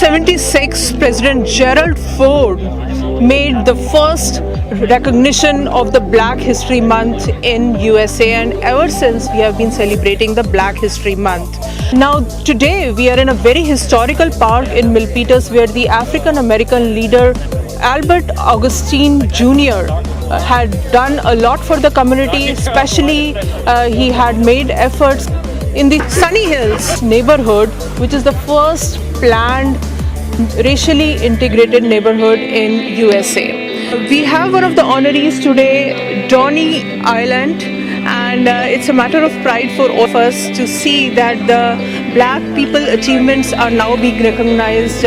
1976, President Gerald Ford made the first recognition of the Black History Month in USA, and ever since we have been celebrating the Black History Month. Now today we are in a very historical park in Milpitas where the African American leader Albert Augustine Jr. Had done a lot for the community, especially he had made efforts in the Sunnyhills Neighborhood, which is the first planned racially integrated neighborhood in USA. We have one of the honorees today, Donnie Eiland, and it's a matter of pride for all of us to see that the Black people achievements are now being recognized.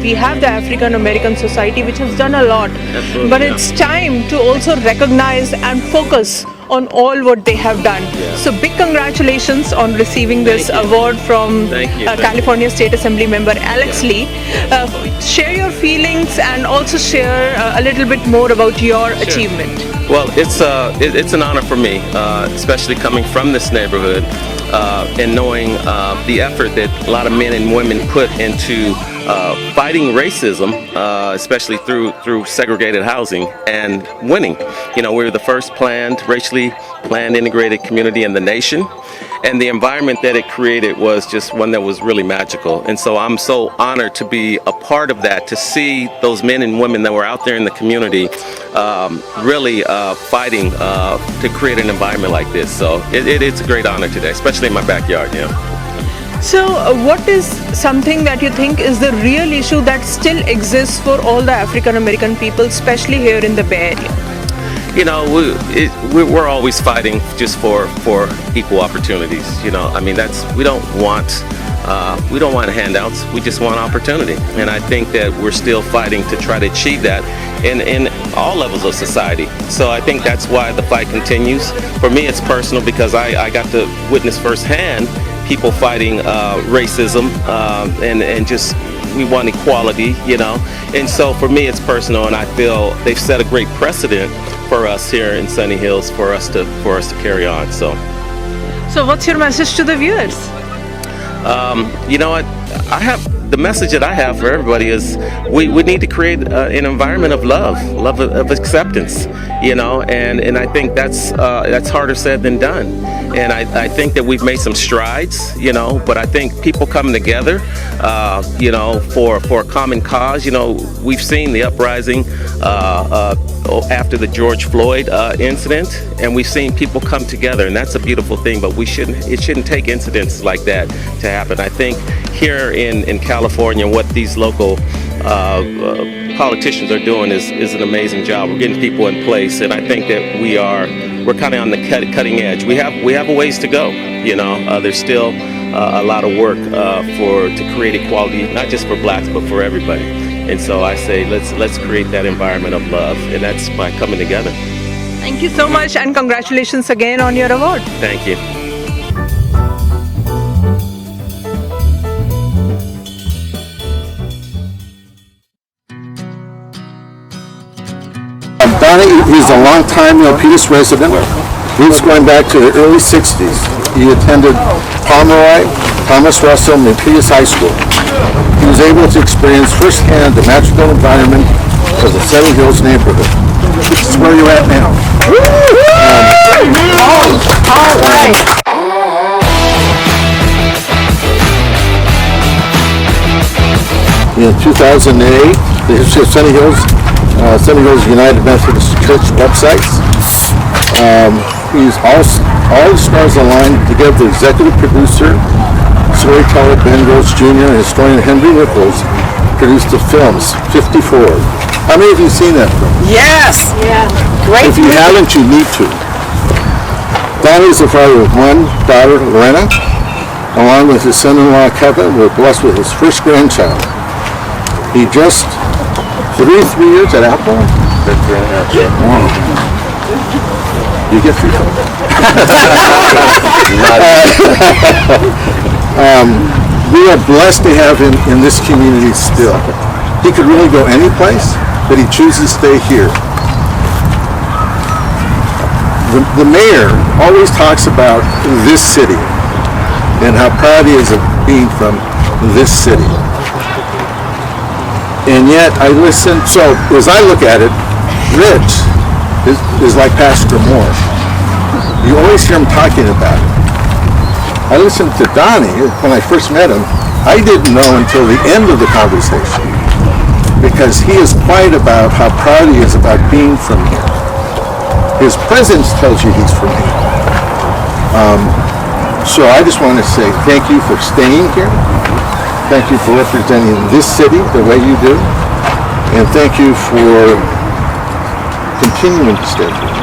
We have the African American Society, which has done a lot. Absolutely, but it's time to also recognize and focus on all what they have done. Yeah. So big congratulations on receiving this award from California State Assembly member Alex Lee. Share your feelings and also share a little bit more about your achievement. Well, it's an honor for me, especially coming from this neighborhood and knowing the effort that a lot of men and women put into fighting racism, especially through segregated housing, and winning. You know, we were the first racially planned integrated community in the nation, and the environment that it created was just one that was really magical. And so I'm so honored to be a part of that, to see those men and women that were out there in the community really fighting to create an environment like this. So it's a great honor today, especially in my backyard. Yeah. So what is something that you think is the real issue that still exists for all the African American people, especially here in the Bay Area? You know, we're always fighting just for equal opportunities. You know, I mean, we don't want handouts. We just want opportunity, and I think that we're still fighting to try to achieve that in all levels of society. So I think that's why the fight continues. For me, it's personal because I got to witness firsthand people fighting racism and just we want equality, you know. And so for me, it's personal, and I feel they've set a great precedent for us here in Sunny Hills for us to carry on. So what's your message to the viewers? You know what? The message that I have for everybody is we need to create an environment of love of acceptance, you know, and I think that's harder said than done. And I think that we've made some strides, you know, but I think people coming together, you know, for a common cause. You know, we've seen the uprising after the George Floyd incident, and we've seen people come together, and that's a beautiful thing. But it shouldn't take incidents like that to happen. I think here in California, what these local politicians are doing is an amazing job. We're getting people in place, and I think that we're kind of on the cutting edge. We have a ways to go. You know, there's still a lot of work to create equality, not just for blacks but for everybody. And so I say let's create that environment of love, and that's by coming together. Thank you so much, and congratulations again on your award. Thank you. Donnie, he's a long-time Milpitas resident. Roots going back to the early 60s. He attended Thomas Russell Milpitas High School. He was able to experience firsthand the magical environment of the Sunnyhills Neighborhood. This is where you're at now. All right. In 2008, the history of Sunnyhills United Methodist Church websites. He's all the stars aligned together. The executive producer, storyteller Ben Rhodes Jr. and historian Henry Nichols produced the films 54. How many of you seen that film? Yes! Yeah. Great. If you haven't, you need to. Donnie is the father of one daughter, Lorena. Along with his son-in-law, Kevin, we're blessed with his first grandchild. He just 3 years at Apple? That's 3.5 years. You get 3. We are blessed to have him in this community still. He could really go any place, but he chooses to stay here. The mayor always talks about this city and how proud he is of being from this city. And yet I listen, so as I look at it, Rich is like Pastor Moore. You always hear him talking about it. I listened to Donnie when I first met him. I didn't know until the end of the conversation, because he is quiet about how proud he is about being from here. His presence tells you he's from here. So I just want to say thank you for staying here. Thank you for representing this city the way you do. And thank you for continuing to stay here.